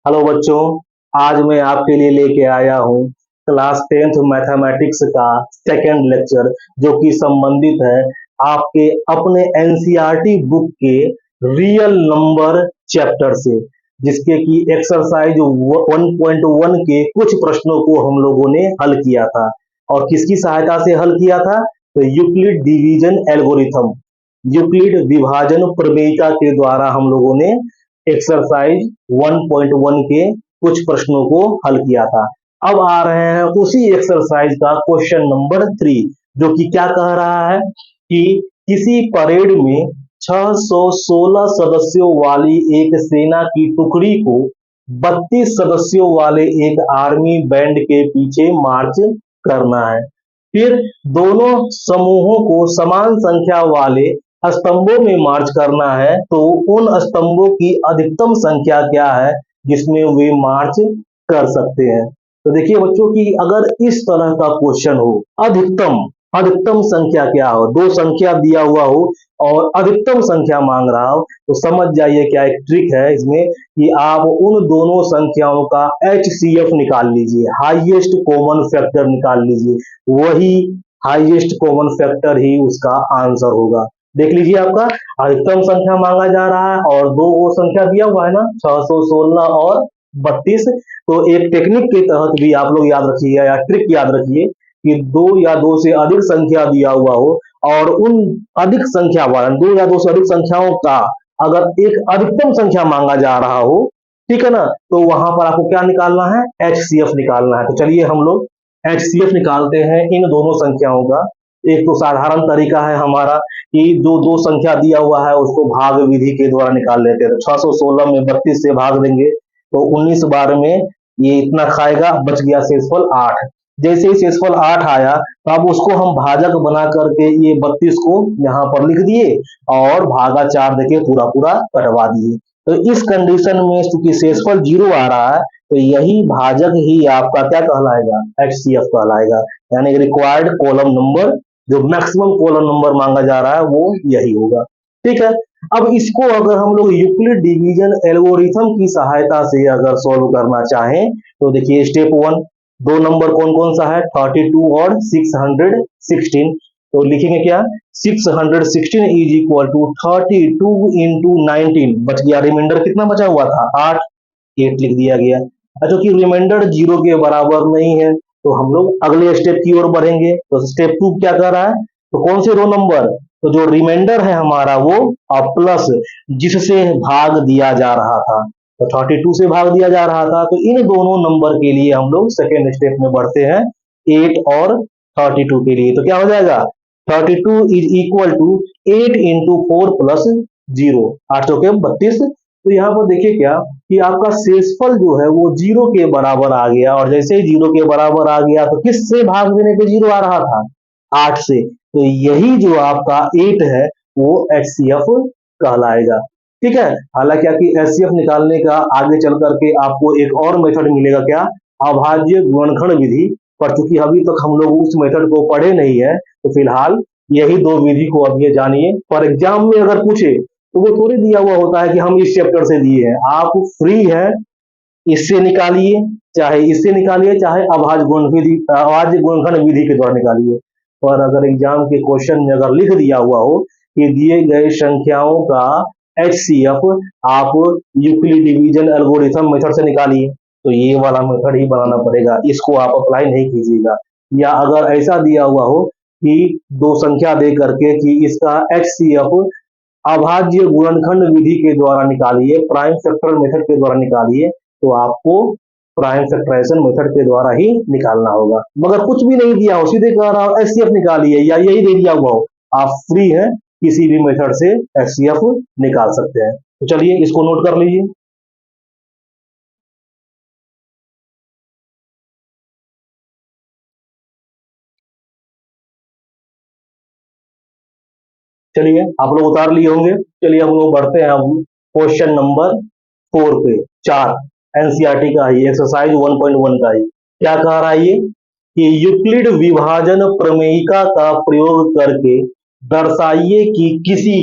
Hello बच्चों, आज मैं आपके लिए लेके आया हूँ क्लास 10th मैथमेटिक्स का सेकंड लेक्चर, जो कि संबंधित है आपके अपने एनसीईआरटी बुक के रियल नंबर चैप्टर से, जिसके कि एक्सरसाइज 1.1 के कुछ प्रश्नों को हम लोगों ने हल किया था। और किसकी सहायता से हल किया था? तो यूक्लिड डिवीजन एल्गोरिथम, यूक्लिड विभाजन प्रमेयिका के द्वारा हम लोगों ने एक्सरसाइज 1.1 के कुछ प्रश्नों को हल किया था। अब आ रहे हैं उसी एक्सरसाइज का क्वेश्चन नंबर 3, जो कि क्या कह रहा है कि किसी परेड में 616 सदस्यों वाली एक सेना की टुकड़ी को 32 सदस्यों वाले एक आर्मी बैंड के पीछे मार्च करना है। फिर दोनों समूहों को समान संख्या वाले स्तंभों में मार्च करना है, तो उन स्तंभों की अधिकतम संख्या क्या है जिसमें वे मार्च कर सकते हैं। तो देखिए बच्चों की अगर इस तरह का क्वेश्चन हो, अधिकतम अधिकतम संख्या क्या हो, दो संख्या दिया हुआ हो और अधिकतम संख्या मांग रहा हो, तो समझ जाइए क्या एक ट्रिक है इसमें कि आप उन दोनों संख्याओं का एचसीएफ निकाल लीजिए, हाईएस्ट कॉमन फैक्टर निकाल लीजिए। वही हाईएस्ट कॉमन फैक्टर ही उसका आंसर होगा। देख लीजिए, आपका अधिकतम संख्या मांगा जा रहा है और दो वो संख्या दिया हुआ है ना, 616 और 32। तो एक टेक्निक के तहत भी आप लोग याद रखिए या ट्रिक याद रखिए कि दो या दो से अधिक संख्या दिया हुआ हो और उन अधिक संख्या वाला दो या दो से अधिक संख्याओं का अगर एक अधिकतम संख्या मांगा जा रहा हो, ठीक है ना, तो वहां पर आपको क्या निकालना है? एचसीएफ निकालना है। तो चलिए हम लोग एचसीएफ निकालते हैं इन दोनों संख्याओं का। एक तो साधारण तरीका है हमारा कि जो दो संख्या दिया हुआ है उसको भाग विधि के द्वारा निकाल लेते हैं। तो 616 में 32 से भाग देंगे तो 19 बार में ये इतना खाएगा, बच गया शेषफल 8। जैसे ही शेषफल 8 आया तो अब उसको हम भाजक बना करके ये 32 को यहाँ पर लिख दिए और भागा 4 देके पूरा पूरा कटवा दिए। तो इस कंडीशन में चूंकि शेषफल 0 आ रहा है, तो यही भाजक ही आपका क्या कहलाएगा? एचसीएफ कहलाएगा, यानी रिक्वायर्ड कॉलम नंबर, जो मैक्सिमम कॉलम नंबर मांगा जा रहा है वो यही होगा। ठीक है, अब इसको अगर हम लोग यूक्लिड डिवीजन एल्गोरिथम की सहायता से अगर सॉल्व करना चाहें, तो देखिए स्टेप 1, दो नंबर कौन कौन सा है? 32 और 616। तो लिखेंगे क्या? 616 इज इक्वल टू 32 इंटू 19, बच गया रिमाइंडर कितना बचा हुआ था? 8, 8 लिख दिया गया। अच्छा, कि रिमाइंडर 0 के बराबर नहीं है तो हम लोग अगले स्टेप की ओर बढ़ेंगे। तो स्टेप 2 क्या कर रहा है? तो कौन से रो नंबर? तो जो रिमाइंडर है हमारा वो प्लस जिससे भाग दिया जा रहा था, तो 32 से भाग दिया जा रहा था, तो इन दोनों नंबर के लिए हम लोग सेकेंड स्टेप में बढ़ते हैं, 8 और 32 के लिए। तो क्या हो जाएगा? 32 is equal to 8 into 4 plus 0, 8 चौके 32। तो यहाँ पर देखिए क्या कि आपका शेषफल जो है वो 0 के बराबर आ गया, और जैसे ही 0 के बराबर आ गया तो किस से भाग देने पे 0 आ रहा था? 8 से। तो यही जो आपका 8 है वो एचसीएफ कहलाएगा। ठीक है, हालांकि आपकी एचसीएफ निकालने का आगे चल करके आपको एक और मेथड मिलेगा, क्या? अभाज्य गुणनखंड विधि। पर चूंकि अभी तक हम लोग उस मेथड को पढ़े नहीं है, तो फिलहाल यही दो विधि को अब ये जानिए। पर एग्जाम में अगर पूछे तो वो थोड़ी दिया हुआ होता है कि हम इस चैप्टर से दिए हैं, आप फ्री है, इससे निकालिए, चाहे इससे निकालिए, चाहे अभाज्य गुणनखंड विधि के द्वारा निकालिए। पर अगर एग्जाम के क्वेश्चन में अगर लिख दिया हुआ हो कि दिए गए संख्याओं का एचसीएफ आप यूक्लिड डिवीजन एल्गोरिथम मेथड से निकालिए, तो ये वाला मेथड ही बनाना पड़ेगा, इसको आप अप्लाई नहीं कीजिएगा। या अगर ऐसा दिया हुआ हो कि दो संख्या दे करके कि इसका एचसीएफ अभाज्य गुणनखंड विधि के द्वारा निकालिए, प्राइम फैक्टर मेथड के द्वारा निकालिए, तो आपको प्राइम फैक्टराइजेशन मेथड के द्वारा ही निकालना होगा। मगर कुछ भी नहीं दिया हो, सीधे कह रहा हो एचसीएफ निकालिए, या यही दे दिया हुआ हो, आप फ्री हैं, किसी भी मेथड से एचसीएफ निकाल सकते हैं। तो चलिए इसको नोट कर लीजिए। चलिए आप लोग उतार लिए होंगे। चलिए हम लोग बढ़ते हैं अब क्वेश्चन नंबर 4 पे, 4 एनसीईआरटी का ही एक्सरसाइज 1.1 का ही। क्या कह रहा है ये कि यूक्लिड विभाजन प्रमेयिका का प्रयोग करके दर्शाइए कि किसी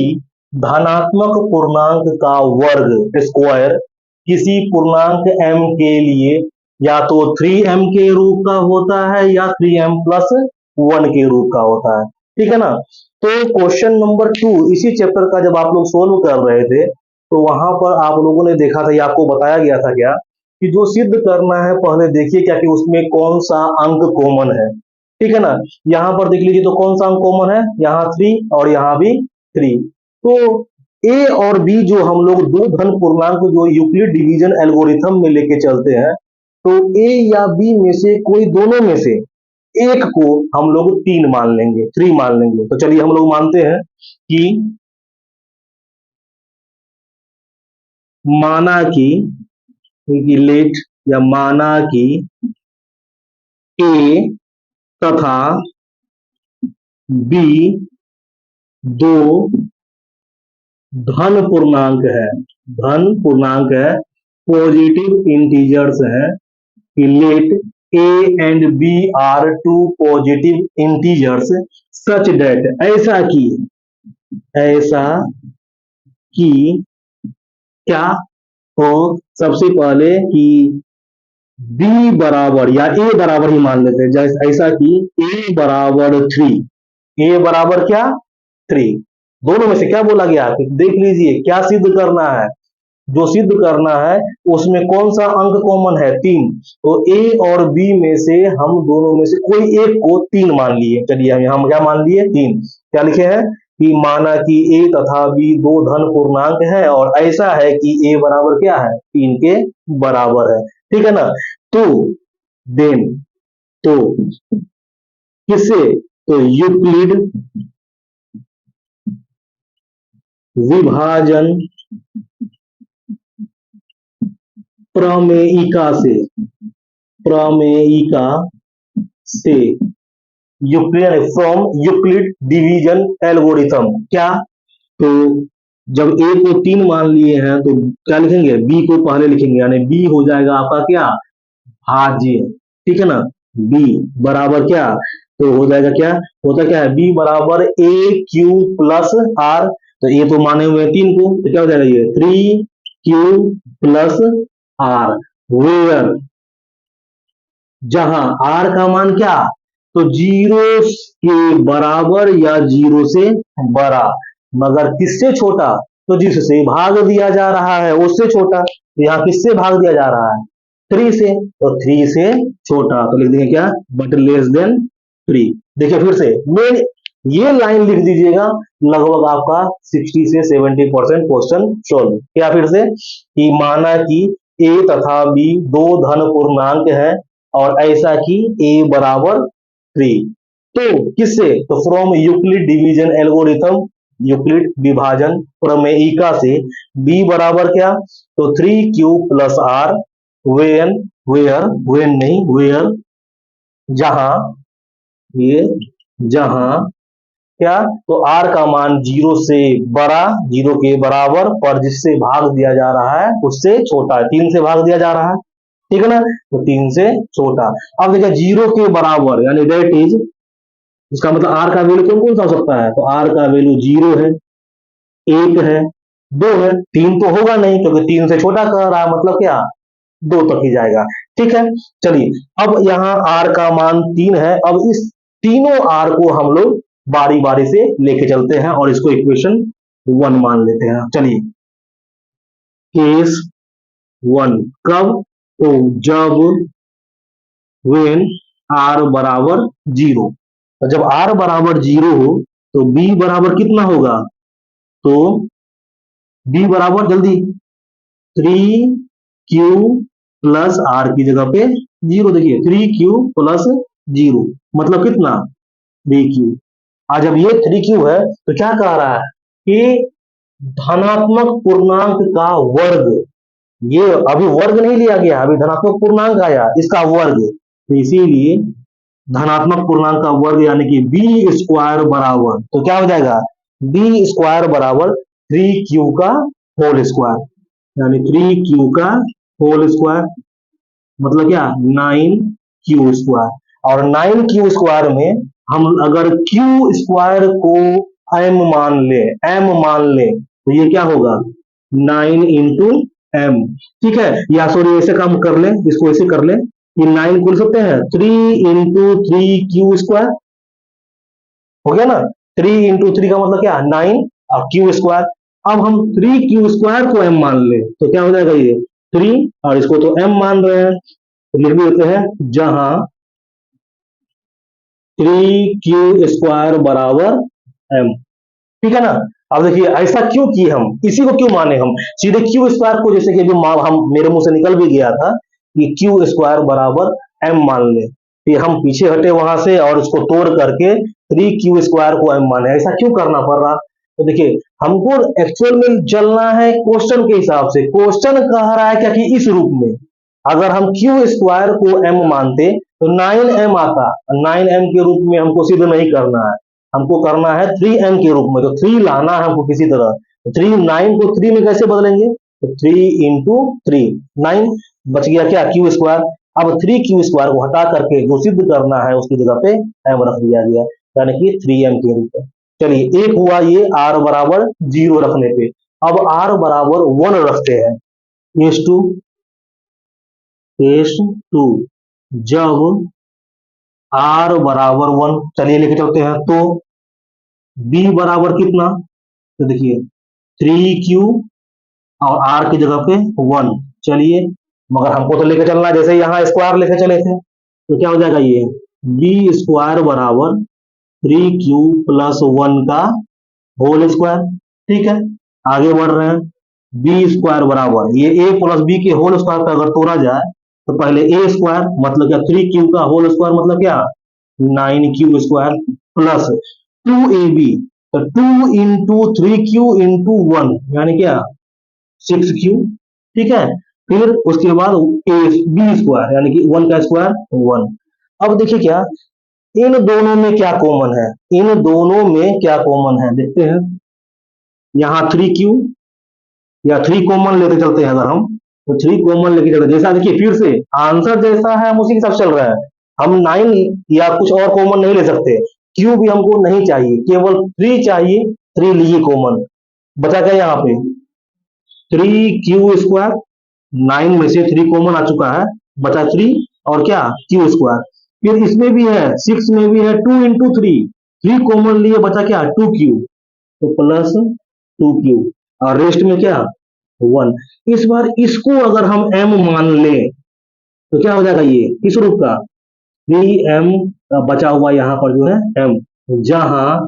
धनात्मक पूर्णांक का वर्ग स्क्वायर किसी पूर्णांक m के लिए या तो 3m के रूप का होता है या 3m+1 के रूप का होता है। ठीक है ना। तो क्वेश्चन नंबर 2 इसी चैप्टर का जब आप लोग सोल्व कर रहे थे तो वहां पर आप लोगों ने देखा था या आपको बताया गया था क्या कि जो सिद्ध करना है पहले देखिए क्या कि उसमें कौन सा अंक कॉमन है। ठीक है ना। यहाँ पर देख लीजिए तो कौन सा अंक कॉमन है, यहाँ 3 और यहाँ भी 3। तो ए और बी जो हम लोग दो धन पूर्णांक जो यूक्लिड डिवीजन एल्गोरिथम में लेके चलते हैं, तो ए या बी में से कोई दोनों में से एक को हम लोग 3 मान लेंगे, 3 मान लेंगे। तो चलिए हम लोग मानते हैं कि माना कि लेट या माना कि ए तथा बी दो धन पूर्णांक है, धन पूर्णांक है, पॉजिटिव इंटीजर्स है कि let A and B are two positive integers such that ऐसा कि क्या हो, सबसे पहले कि बी बराबर या ए बराबर ही मान लेते हैं, जैसे ऐसा कि ए बराबर 3, ए बराबर क्या 3, दोनों में से क्या बोला गया देख लीजिए क्या सिद्ध करना है। जो सिद्ध करना है उसमें कौन सा अंक कॉमन है 3, तो ए और बी में से हम दोनों में से कोई एक को 3 मान लिए। चलिए हम क्या मान लिए 3। क्या लिखे हैं कि माना कि ए तथा बी दो धन पूर्णांक है और ऐसा है कि ए बराबर क्या है 3 के बराबर है। ठीक है ना। तो देन तो किससे, तो यूक्लिड विभाजन प्रमेयिका से, प्रमेयिका से Euclid from Euclid division algorithm. क्या, तो जब ए को 3 मान लिए हैं तो क्या लिखेंगे, बी को पहले लिखेंगे, यानी बी हो जाएगा आपका क्या भाज्य। ठीक है ना। बी बराबर क्या, तो हो जाएगा क्या, होता क्या है बी बराबर ए क्यू प्लस आर, तो ये तो माने हुए 3 को, तो क्या हो जाएगा ये 3q प्लस आर, वेयर जहां आर का मान क्या, तो 0 के बराबर या 0 से बड़ा, मगर किससे छोटा, तो जिससे भाग दिया जा रहा है उससे छोटा। तो यहाँ किससे भाग दिया जा रहा है 3 से, तो 3 से छोटा, तो लिख देंगे क्या बट लेस देन 3। देखिए फिर से मेन ये लाइन लिख दीजिएगा, लगभग आपका 60 से 70% क्वेश्चन सोल्व। क्या फिर से कि माना कि ए तथा बी दो धन पूर्णांक है और ऐसा कि ए बराबर 3, तो किससे, तो from Euclid division algorithm, Euclid विभाजन प्रमेयिका से बी बराबर क्या, तो 3q plus R, when where when नहीं वेयर जहां, ये जहां क्या, तो आर का मान 0 से बड़ा, 0 के बराबर, पर जिससे भाग दिया जा रहा है उससे छोटा है, 3 से भाग दिया जा रहा है। ठीक है ना, तो 3 से छोटा। अब देखिए 0 के बराबर यानी दैट इज, इसका मतलब आर का वैल्यू कौन कौन सा हो सकता है, तो आर का वैल्यू 0 है, 1 है, 2 है, 3 तो होगा नहीं क्योंकि 3 से छोटा कह रहा है, मतलब क्या 2 तक ही जाएगा। ठीक है। चलिए अब यहाँ आर का मान 3 है, अब इस तीनों आर को हम लोग बारी बारी से लेके चलते हैं और इसको इक्वेशन 1 मान लेते हैं। चलिए केस 1 कब, तो जब वेन आर बराबर 0, तो जब आर बराबर 0 हो तो बी बराबर कितना होगा, तो बी बराबर जल्दी 3q प्लस आर की जगह पे 0, देखिए 3q प्लस 0 मतलब कितना 3q। आज जब ये 3q है तो क्या कह रहा है कि धनात्मक पूर्णांक का वर्ग, ये अभी वर्ग नहीं लिया गया, अभी धनात्मक पूर्णांक आया इसका वर्ग, तो इसीलिए धनात्मक पूर्णांक का वर्ग यानी कि बी स्क्वायर बराबर, तो क्या हो जाएगा बी स्क्वायर बराबर 3q का होल स्क्वायर, यानी 3q का होल स्क्वायर मतलब क्या 9q स्क्वायर, और 9q स्क्वायर में हम अगर q स्क्वायर को m मान ले तो ये क्या होगा 9 इंटू एम। ठीक है, या सॉरी ऐसे काम कर ले, इसको ऐसे कर ले, ये 9 खोल सकते हैं, 3 × 3 क्यू स्क्वायर हो गया ना। 3 × 3 का मतलब क्या, 9 और क्यू स्क्वायर। अब हम 3 क्यू स्क्वायर को एम मान ले तो क्या हो जाएगा, ये 3, और इसको तो एम मान रहे हैं तो लिख भी देते हैं, जहां 3 क्यू स्क्वायर बराबर एम। ठीक है ना। अब देखिए ऐसा क्यों किए हम, इसी को क्यों माने हम, सीधे क्यू स्क्वायर को, जैसे कि अभी हम मेरे मुंह से निकल भी गया था कि क्यू स्क्वायर बराबर एम मान ले, फिर हम पीछे हटे वहां से और उसको तोड़ करके 3 क्यू स्क्वायर को एम माने, ऐसा क्यों करना पड़ रहा। तो देखिए हमको एक्चुअल में चलना है क्वेश्चन के हिसाब से, क्वेश्चन कह रहा है क्या कि इस रूप में अगर हम क्यू स्क्वायर को एम मानते तो 9m आता, 9m के रूप में हमको सिद्ध नहीं करना है, हमको करना है 3m के रूप में, तो 3 लाना है हमको किसी तरह। तो 3 9 को 3 में कैसे बदलेंगे, तो 3 × 3 9 बच गया क्या, क्यू स्क्वायर। अब 3 क्यू स्क्वायर को हटा करके जो सिद्ध करना है उसकी जगह पे m रख दिया गया, यानी कि 3m के रूप में। चलिए एक हुआ ये r बराबर 0 रखने पे। अब r बराबर 1 रखते हैं, केस टू जब r बराबर 1, चलिए लेके चलते हैं, तो b बराबर कितना, तो देखिए 3q और r की जगह पे 1। चलिए मगर हमको तो लेके चलना है, जैसे यहाँ स्क्वायर लेके चले थे तो क्या हो जाएगा, ये बी स्क्वायर बराबर 3q+1 का होल स्क्वायर। ठीक है, आगे बढ़ रहे हैं, बी स्क्वायर बराबर ये a प्लस बी के होल स्क्वायर का अगर तोड़ा जाए तो पहले ए स्क्वायर मतलब क्या, 3q का होल स्क्वायर मतलब क्या, 9q स्क्वायर प्लस 2ab, तो 2 × 3q × 1 यानी क्या, 6q। ठीक है, फिर उसके बाद ए बी स्क्वायर यानी कि 1 का स्क्वायर 1। अब देखिए क्या इन दोनों में क्या कॉमन है, इन दोनों में क्या कॉमन है देखते हैं, यहाँ 3q या 3 कॉमन लेते चलते हैं अगर हम, तो 3 कॉमन लेके चलते, जैसा देखिए फिर से आंसर जैसा है हम उसी के साथ चल रहे हैं, हम 9 या कुछ और कॉमन नहीं ले सकते, क्यू भी हमको नहीं चाहिए, केवल 3 चाहिए, 3 लिए कॉमन, बचा क्या यहाँ पे 3q स्क्वायर, 9 में से 3 कॉमन आ चुका है, बचा 3 और क्या क्यू स्क्वायर, फिर इसमें भी है 6 में भी है 2 × 3, 3 कॉमन लिए बचा क्या 2q, तो प्लस 2q और रेस्ट में क्या 1। इस बार इसको अगर हम m मान ले तो क्या हो जाएगा, ये किस रूप का 3m बचा हुआ यहाँ पर जो है m, जहां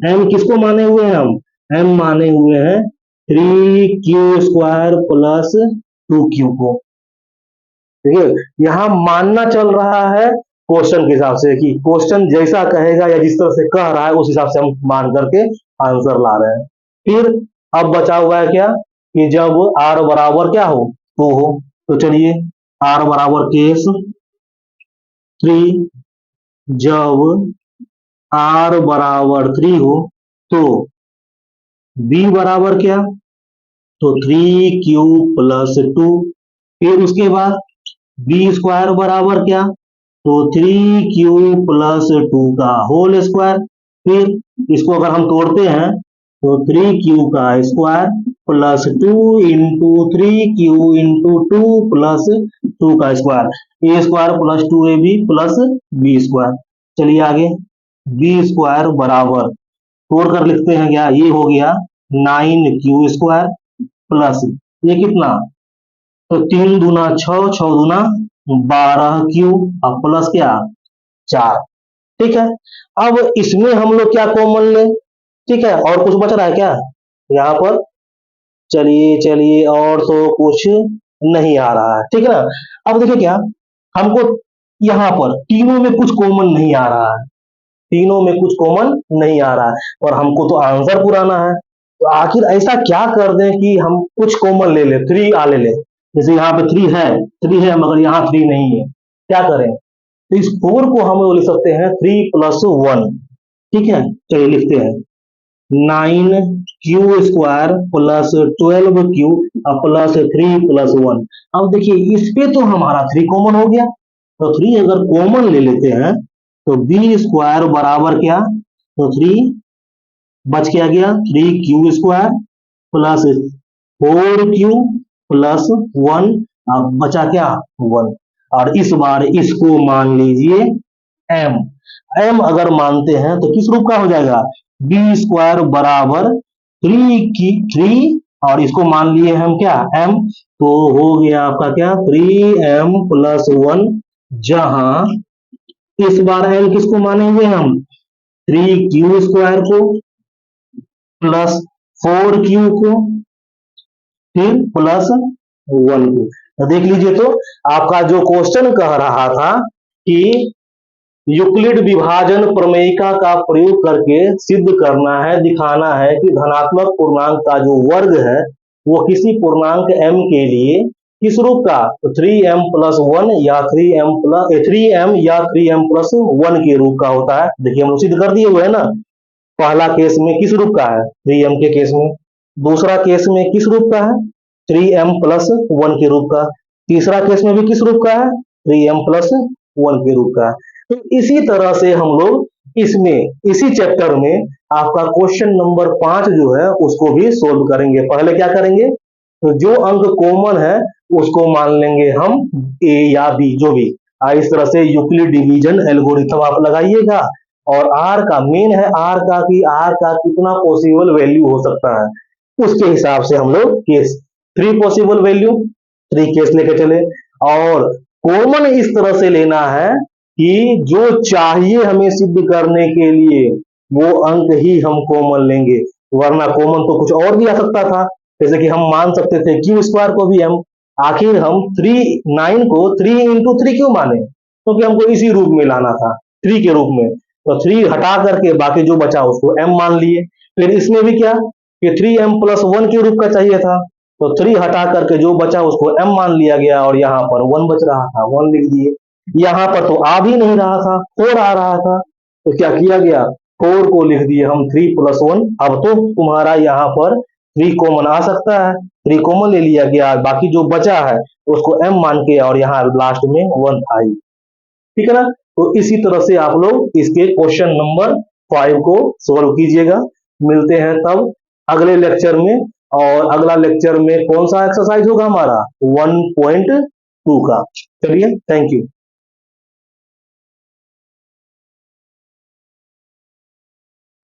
m किसको माने हुए हैं हम, m माने हुए हैं 3q² प्लस 2q को। ठीक है, यहाँ मानना चल रहा है क्वेश्चन के हिसाब से कि क्वेश्चन जैसा कहेगा या जिस तरह से कह रहा है उस हिसाब से हम मान करके आंसर ला रहे हैं। फिर अब बचा हुआ है क्या कि जब r बराबर क्या हो 2 हो, तो चलिए r बराबर केस 3, जब r बराबर 3 हो तो b बराबर क्या, तो 3q+2, फिर उसके बाद बी स्क्वायर बराबर क्या, तो 3q+2 का होल स्क्वायर, फिर इसको अगर हम तोड़ते हैं तो 3q का स्क्वायर प्लस 2 × 3q × 2 + 2 का square, A square plus 2ab plus B square. चलिए आगे, बी स्क्वायर बराबर तोड़ कर लिखते हैं क्या, ये हो गया 9q² प्लस ये कितना, तो 3 दूना 6, 6 दूना 12q और प्लस क्या 4। ठीक है, अब इसमें हम लोग क्या कॉमन ले, ठीक है, और कुछ बच रहा है क्या यहाँ पर, चलिए चलिए और तो कुछ नहीं आ रहा है, ठीक है ना। अब देखिए क्या हमको यहाँ पर तीनों में कुछ कॉमन नहीं आ रहा है, तीनों में कुछ कॉमन नहीं आ रहा है और हमको तो आंसर पुराना है, तो आखिर ऐसा क्या कर दें कि हम कुछ कॉमन ले ले, 3 आ ले ले, जैसे यहाँ पे 3 है मगर यहाँ 3 नहीं है, क्या करें, तो इस 4 को हम लिख सकते हैं 3+1। ठीक है, चलिए लिखते हैं 9q² प्लस 12q प्लस 3+1। अब देखिए इस पे तो हमारा 3 कॉमन हो गया, तो 3 अगर कॉमन ले लेते हैं तो बी स्क्वायर बराबर क्या, तो 3 बच क्या गया 3q² प्लस 4q प्लस 1, अब बचा क्या 1। और इस बार इसको मान लीजिए m। m अगर मानते हैं तो किस रूप का हो जाएगा, बी स्क्वायर बराबर 3 और इसको मान लिए हम क्या m, तो हो गया आपका क्या 3m प्लस 1, जहां इस बार m किसको मानेंगे हम 3q स्क्वायर को प्लस 4q को फिर प्लस 1 को। तो देख लीजिए, तो आपका जो क्वेश्चन कह रहा था कि यूक्लिड विभाजन प्रमेयिका का प्रयोग करके सिद्ध करना है, दिखाना है कि धनात्मक पूर्णांक का जो वर्ग है वो किसी पूर्णांक m के लिए किस रूप का, तो 3m प्लस 1 या 3m या 3m प्लस 1 के रूप का होता है। देखिए हम लोग सिद्ध कर दिए हुए है ना। पहला केस में किस रूप का है 3m के केस में, दूसरा केस में किस रूप का है 3m प्लस 1 के रूप का, तीसरा केस में भी किस रूप का है 3m प्लस 1 के रूप का। तो इसी तरह से हम लोग इसमें इसी चैप्टर में आपका क्वेश्चन नंबर 5 जो है उसको भी सोल्व करेंगे। पहले क्या करेंगे, तो जो अंक कॉमन है उसको मान लेंगे हम ए या बी जो भी। इस तरह से यूक्लिड डिवीजन एल्गोरिथम आप लगाइएगा, और आर का मेन है आर का कि आर का कितना पॉसिबल वैल्यू हो सकता है, उसके हिसाब से हम लोग केस 3 पॉसिबल वैल्यू 3 केस लेके चले। और कॉमन इस तरह से लेना है कि जो चाहिए हमें सिद्ध करने के लिए वो अंक ही हम कॉमन लेंगे, वरना कॉमन तो कुछ और भी आ सकता था। जैसे कि हम मान सकते थे क्यू स्क्वायर को भी हम, आखिर हम 9 को 3 इंटू 3 क्यों माने, क्योंकि हमको इसी रूप में लाना था 3 के रूप में, तो 3 हटा करके बाकी जो बचा उसको m मान लिए। फिर इसमें भी क्या कि 3m प्लस 1 के रूप का चाहिए था, तो 3 हटा करके जो बचा उसको m मान लिया गया, और यहाँ पर 1 बच रहा था 1 लिख दिए। यहाँ पर तो आ भी नहीं रहा था 4 आ रहा था, तो क्या किया गया 4 को लिख दिए हम 3 प्लस 1। अब तो तुम्हारा यहाँ पर 3 कॉमन आ सकता है, 3 कॉमन ले लिया गया, बाकी जो बचा है उसको m मान के, और यहाँ लास्ट में 1 था ही। ठीक है ना। तो इसी तरह से आप लोग इसके क्वेश्चन नंबर 5 को सोल्व कीजिएगा। मिलते हैं तब अगले लेक्चर में, और अगला लेक्चर में कौन सा एक्सरसाइज होगा हमारा 1.2 का। चलिए, थैंक यू।